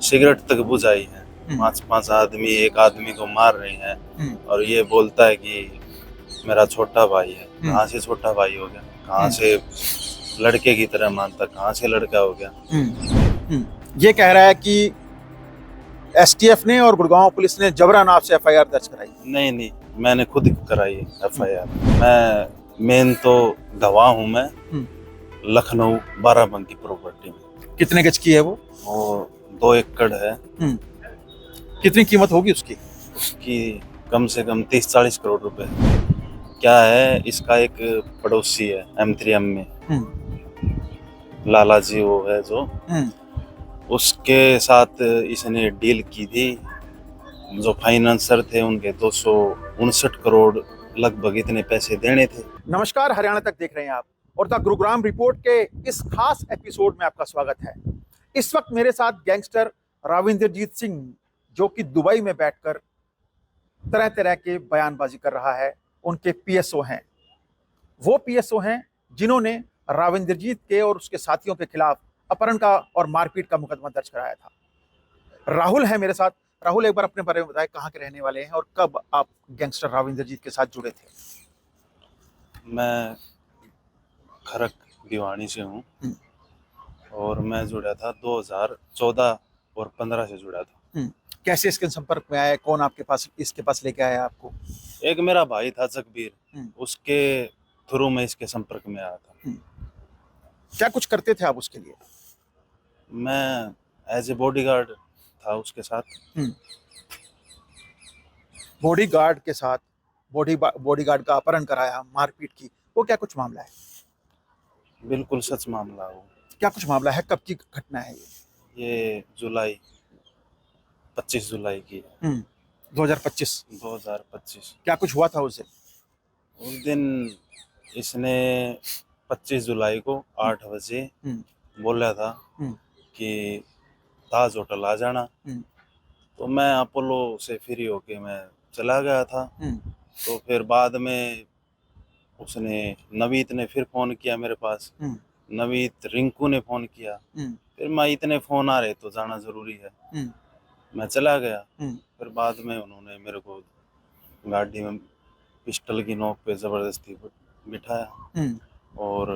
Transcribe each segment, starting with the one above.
Cigarette तक बुझाई है। 5-5 आदमी एक आदमी को मार रहे हैं और ये बोलता है कि मेरा छोटा भाई है। कहाँ से छोटा भाई हो गया? कहाँ से लड़के की तरह मानता, कहाँ से लड़का हो गया? ये कह रहा है कि एसटीएफ ने और गुड़गांव पुलिस ने जबरन आपसे एफआईआर दर्ज कराई। नहीं, मैंने खुद कराई एफआईआर। मैं मेन तो गवाह हूँ। मैं लखनऊ बाराबंकी प्रॉपर्टी में। कितने गज की है वो? 2 एकड़ है। कितनी कीमत होगी उसकी? उसकी कम से कम 30-40 करोड़ रुपए। क्या है, इसका एक पड़ोसी है M3M में, लाला जी वो है जो, उसके साथ इसने डील की थी। जो फाइनेंसर थे उनके 259 करोड़ लगभग इतने पैसे देने थे। नमस्कार, हरियाणा तक देख रहे हैं आप और द गुरुग्राम रिपोर्ट के इस खास एपिसोड में आपका स्वागत है। इस वक्त मेरे साथ गैंगस्टर राविंदरजीत सिंह, जो कि दुबई में बैठकर तरह तरह के बयानबाजी कर रहा है, उनके पीएसओ हैं। वो पीएसओ हैं जिन्होंने राविंदरजीत के और उसके साथियों के खिलाफ अपहरण का और मारपीट का मुकदमा दर्ज कराया था। राहुल है मेरे साथ। राहुल, एक बार अपने बारे में बताएं, कहाँ के रहने वाले हैं और कब आप गैंगस्टर राविंदरजीत के साथ जुड़े थे? मैं खरक भिवानी से हूँ और मैं जुड़ा था 2014 और 15 से जुड़ा था। कैसे इसके संपर्क में आए? कौन आपके पास इसके पास लेके आया आपको? एक मेरा भाई था जगबीर, उसके थ्रू में इसके संपर्क में आया था। क्या कुछ करते थे आप उसके लिए? मैं एज ए बॉडीगार्ड था उसके साथ। बॉडीगार्ड के साथ बॉडीगार्ड का अपहरण कराया, मारपीट की, वो क्या कुछ मामला है? बिल्कुल सच मामला हो। क्या कुछ मामला है? कब की घटना है ये 25 जुलाई की है। 2025। क्या कुछ हुआ था उस दिन? इसने 25 जुलाई को 8 बजे बोला था कि ताज होटल आ जाना। तो मैं अपोलो से फ्री होके मैं चला गया था। तो फिर बाद में उसने नवीत ने फिर फोन किया मेरे पास। नवीत रिंकू ने फोन किया। फिर मैं इतने फोन आ रहे तो जाना जरूरी है, मैं चला गया। फिर बाद में उन्होंने मेरे को गाड़ी में पिस्टल की नोक पे जबरदस्ती बिठाया और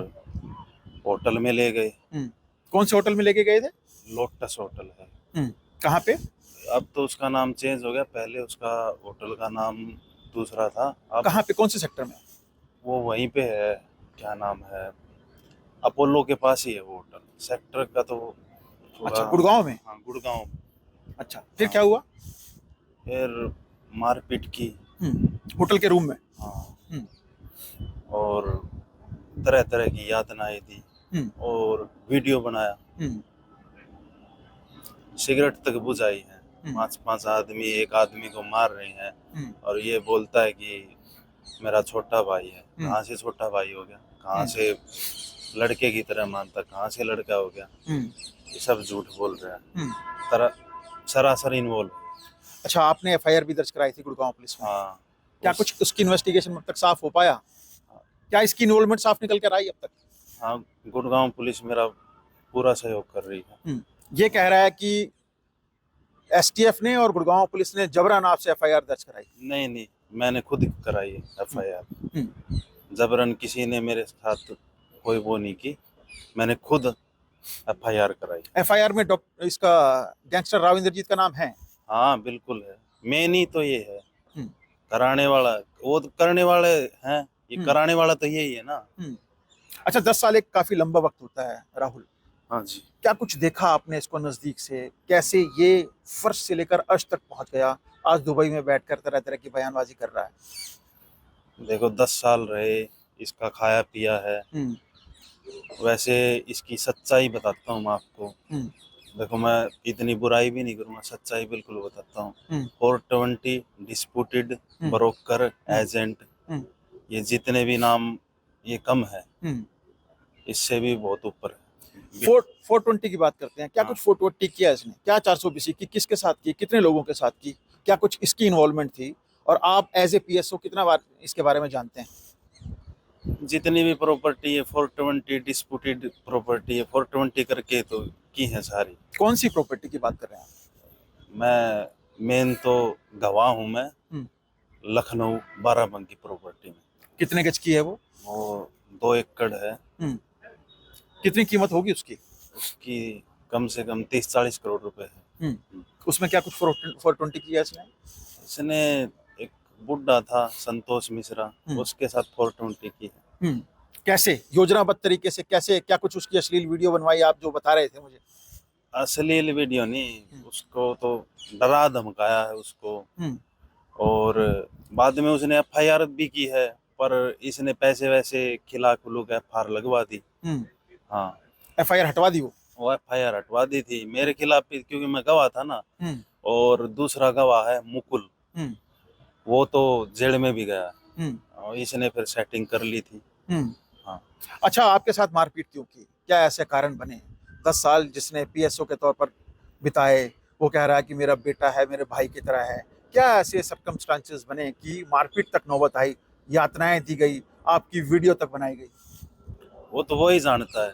होटल में ले गए। कौन से होटल में लेके गए थे? लोटस होटल है। कहाँ पे? अब तो उसका नाम चेंज हो गया, पहले उसका होटल का नाम दूसरा था। अब कहाँ पे, कौन से सेक्टर में? वो वहीं पे है, क्या नाम है, अपोलो के पास ही है वो होटल। सेक्टर का तो अच्छा, गुड़गांव में? हाँ, गुड़गांव। अच्छा, फिर क्या हुआ? फिर मारपीट की होटल के रूम में? हाँ। और तरह तरह की यातनाएं दी और वीडियो बनाया। सिगरेट तक बुझाई है। 5-5 आदमी एक आदमी को मार रहे हैं और ये बोलता है कि मेरा छोटा भाई है। कहाँ से छोटा भाई हो गया? कहाँ से लड़के की तरह मानता, कहाँ से लड़का हो गया? ये सब झूठ बोल रहे हैं, सरासर इन्वॉल्व। अच्छा, आपने एफआईआर भी दर्ज कराई थी गुड़गांव पुलिस में? हाँ। क्या कुछ उसकी इन्वेस्टिगेशन अब तक साफ हो पाया? क्या इसकी इन्वॉल्वमेंट साफ निकल कर आई अब तक? हाँ, गुड़गांव पुलिस मेरा पूरा सहयोग कर रही है। ये कह रहा है कि एसटीएफ ने और गुड़गांव पुलिस ने जबरन आपसे एफआईआर दर्ज कराई। नहीं, मैंने खुद कराई है एफआईआर। जबरन किसी ने मेरे साथ कोई वो नहीं की, मैंने खुद एफआईआर कराई। एफआईआर में इसका गैंगस्टर राविंदरजीत का नाम है? हाँ बिल्कुल है। मेन ही तो ये है, कराने वाला वो तो करने वाले हैं, ये कराने वाला तो यही है ना। अच्छा, 10 साल एक काफी लंबा वक्त होता है राहुल। हाँ जी। क्या कुछ देखा आपने इसको नजदीक से? कैसे ये फर्श से लेकर अर्श तक पहुंच गया? आज दुबई में बैठकर तरह तरह की बयानबाजी कर रहा है। देखो, 10 साल रहे, इसका खाया पिया है। वैसे इसकी सच्चाई बताता हूँ मैं आपको। देखो, मैं इतनी बुराई भी नहीं करूँगा, सच्चाई बिल्कुल बताता हूँ। 420 डिस्प्यूटेड ब्रोकर एजेंट, ये जितने भी नाम, ये कम है, इससे भी बहुत ऊपर है। 420 की बात करते हैं। क्या कुछ 420 किया इसने? क्या 420 की? किसके साथ की? कितने लोगों के साथ की? क्या कुछ इसकी इन्वॉल्वमेंट थी? और आप एज ए पीएसओ कितना बार इसके बारे में जानते हैं? जितनी भी प्रॉपर्टी है 420 डिस्प्यूटेड प्रॉपर्टी है, 420 करके तो की है सारी। कौन सी प्रॉपर्टी की बात कर रहे हैं आप? मैं मेन तो गवाह हूँ मैं हम्म। लखनऊ बाराबंकी प्रॉपर्टी में। कितने गज की है वो? 2 एकड़ है। कितनी कीमत होगी उसकी? उसकी कम से कम 30-40 करोड़ रुपए है। उसमें क्या कुछ 420 किया इसने? इसने एक बुड्ढा था संतोष मिश्रा, उसके साथ 420 की है। कैसे योजनाबद्ध तरीके से, कैसे, क्या कुछ उसकी अश्लील वीडियो बनवाई आप जो बता रहे थे मुझे? अश्लील वीडियो नहीं, उसको तो डरा धमकाया है उसको, और बाद में उसने FIR भी की है, पर इसने पैसे वैसे खिला खुलू के FIR लगवा दी। हाँ, FIR हटवा दी वो FIR हटवा दी थी मेरे खिलाफ भी, क्योंकि मैं गवाह था ना। और दूसरा गवाह है मुकुल, वो तो जेल में भी गया, और इसने फिर सेटिंग कर ली थी। हाँ। अच्छा, आपके साथ मारपीट क्यों की? क्या ऐसे कारण बने? 10 साल जिसने PSO के तौर पर बिताए, वो कह रहा है कि मेरा बेटा है, मेरे भाई की तरह है। क्या ऐसे सर्कमस्टांसेस बने कि मारपीट तक नौबत आई, यातनाएं दी गई, आपकी वीडियो तक बनाई गई? वो तो वही जानता है,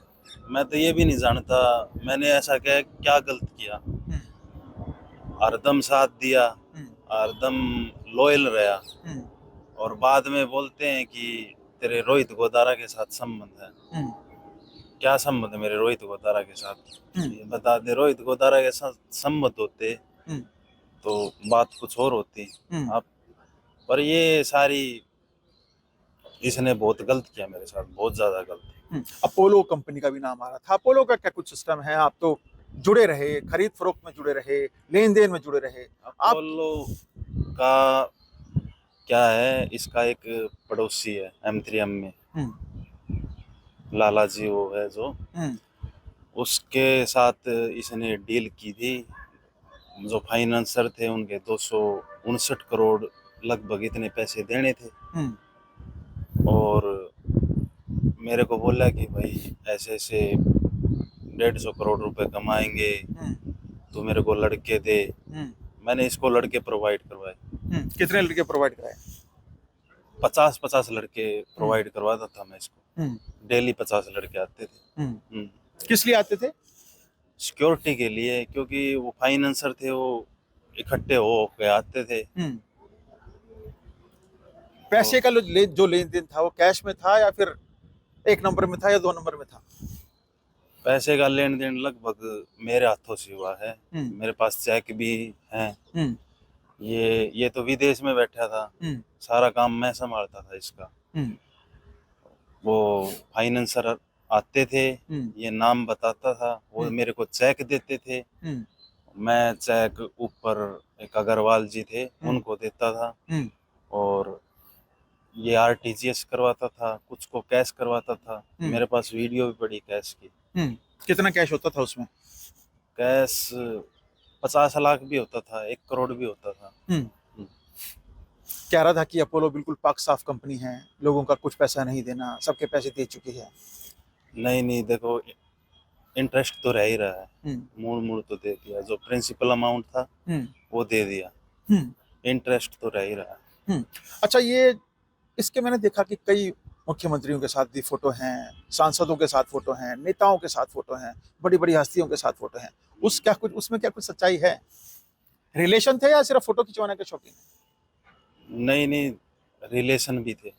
मैं तो ये भी नहीं जानता मैंने ऐसा क्या गलत किया। हरदम साथ दिया, हरदम लॉयल रहा, और बाद में बोलते हैं कि तेरे रोहित गोदारा के साथ संबंध है। क्या संबंध है मेरे रोहित गोदारा के साथ? ये बता दे। रोहित गोदारा के साथ संबंध होते तो बात कुछ और होती। आप पर ये सारी इसने बहुत गलत किया मेरे साथ, बहुत ज्यादा गलत। अपोलो कंपनी का भी नाम आ रहा था। अपोलो का क्या कुछ सिस्टम है? आप तो जुड़े रहे, खरीद फरोख्त में जुड़े रहे, लेन देन में जुड़े रहे। अपोलो का क्या है, इसका एक पड़ोसी है M3M में, लाला जी वो है जो, उसके साथ इसने डील की थी। जो फाइनेंसर थे उनके 259 करोड़ लगभग इतने पैसे देने थे, और मेरे को बोला कि भाई ऐसे ऐसे 150 करोड़ रुपए कमाएंगे, तो मेरे को लड़के दे। मैंने इसको लड़के प्रोवाइड करवाए। कितने लड़के प्रोवाइड कराए? 50-50 लड़के प्रोवाइड करवाता था मैं इसको। डेली 50 लड़के आते थे। किस लिए आते थे? सिक्योरिटी के लिए, क्योंकि वो फाइनेंसर थे, वो इकट्ठे हो के आते थे। पैसे का जो लेन देन था वो कैश में था या फिर 1 नंबर में था या 2 नंबर में था? पैसे का लेन देन लगभग मेरे हाथों से हुआ है। मेरे पास चेक भी है। ये तो विदेश में बैठा था, सारा काम मैं संभालता था इसका। वो फाइनेंसर आते थे, ये नाम बताता था, वो मेरे को चेक देते थे। मैं चेक ऊपर एक अग्रवाल जी थे उनको देता था, और ये RTGS करवाता था, कुछ को कैश करवाता था। मेरे पास वीडियो भी पड़ी कैश की। कितना कैश होता था उसमें? कैश 50 लाख भी होता था, 1 करोड़ भी होता था। कह रहा था कि अपोलो बिल्कुल पाक साफ कंपनी है, लोगों का कुछ पैसा नहीं देना, सबके पैसे दे चुकी है। नहीं, देखो इंटरेस्ट तो रह ही रहा है। मूल तो दे दिया, जो प्रिंसिपल अमाउंट था वो दे दिया, इंटरेस्ट तो रह ही रहा है। अच्छा, ये इसके मैंने देखा कि कई मुख्यमंत्रियों के साथ भी फोटो हैं, सांसदों के साथ फोटो हैं, नेताओं के साथ फोटो हैं, बड़ी बड़ी हस्तियों के साथ फोटो हैं। उसमें क्या कुछ सच्चाई है? रिलेशन थे या सिर्फ फोटो खिंचवाने के शौकीन? नहीं, रिलेशन भी थे।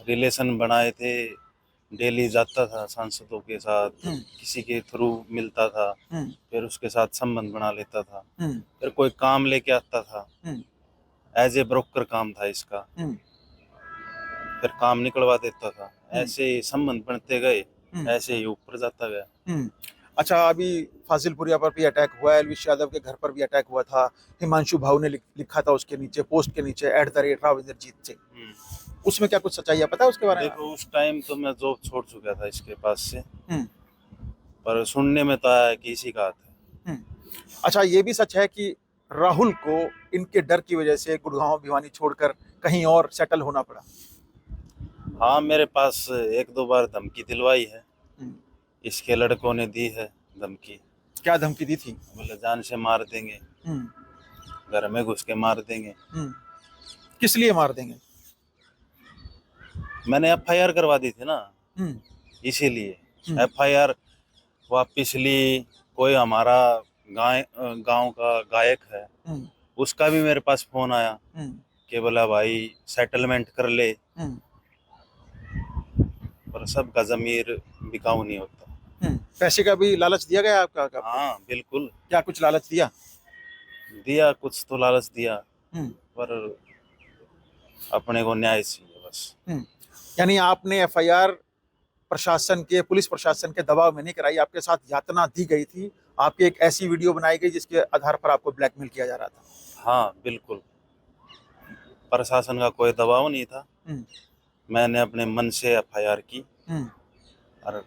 रिलेशन बनाए थे, डेली जाता था सांसदों के साथ, किसी के थ्रू मिलता था, फिर उसके साथ संबंध बना लेता था। फिर कोई काम लेके आता था, एज ए ब्रोकर काम था इसका, फिर काम निकलवा देता था। ऐसे ही संबंध बनते गए, ऐसे ही ऊपर जाता गया। अच्छा, अभी फाजिलपुरिया पर भी अटैक हुआ है, एलविश यादव के घर पर भी अटैक हुआ था। हिमांशु भाऊ ने लिखा था उसके नीचे, पोस्ट के नीचे @राविंदरजीत सिंह। उसमें क्या कुछ सच्चाई है, पता है उसके बारे में? देखो, उस टाइम तो मैं जॉब छोड़ चुका था इसके पास से, पर सुनने में तो आया कि इसी का हाथ है। अच्छा, ये भी सच है कि राहुल को इनके डर की वजह से गुड़गांव भिवानी छोड़कर कहीं और सेटल होना पड़ा? हाँ, मेरे पास 1-2 बार धमकी दिलवाई है, इसके लड़कों ने दी है धमकी। क्या धमकी दी थी? बोले जान से मार देंगे, घर में घुस के मार देंगे। किस लिए मार देंगे? मैंने FIR करवा दी थी ना, इसीलिए। FIR वापिस ली, कोई हमारा गांव का गायक है, उसका भी मेरे पास फोन आया कि बोला भाई सेटलमेंट कर ले, पर सबका जमीर बिकाऊ नहीं होता। पैसे का भी लालच दिया गया आपका? हाँ बिल्कुल क्या कुछ लालच दिया? दिया, कुछ तो लालच दिया, पर अपने को न्याय चाहिए बस। यानी आपने एफआईआर प्रशासन के, पुलिस प्रशासन के दबाव में नहीं कराई, आपके साथ यातना दी गई थी, आपकी एक ऐसी वीडियो बनाई गई जिसके आधार पर आपको ब्लैकमेल किया जा रहा था? हाँ बिल्कुल, प्रशासन का कोई दबाव नहीं था, मैंने अपने मन से एफआईआर की और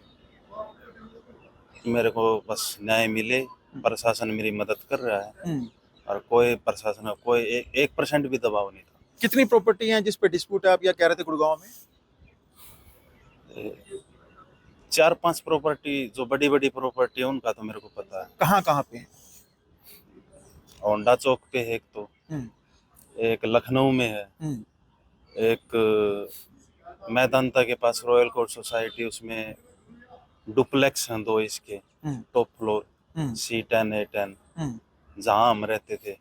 मेरे को बस न्याय मिले। प्रशासन मेरी मदद कर रहा है और कोई प्रशासन का कोई 1% भी दबाव नहीं था। कितनी प्रॉपर्टी हैं जिस पे डिस्प्यूट है? आप या कह रहे थे गुड़गांव में 4-5 प्रॉपर्टी जो बड़ी बड़ी प्रॉपर्टी है उनका तो मेरे को पता है। कहाँ कहाँ पे हैं? होंडा चौक पे है एक, तो एक लखनऊ में है, एक मैदानता के पास रॉयल कोर्ट सोसाइटी, उसमें डुप्लेक्स हैं 2 इसके, टॉप फ्लोर C10 A10, जहाँ हम रहते थे।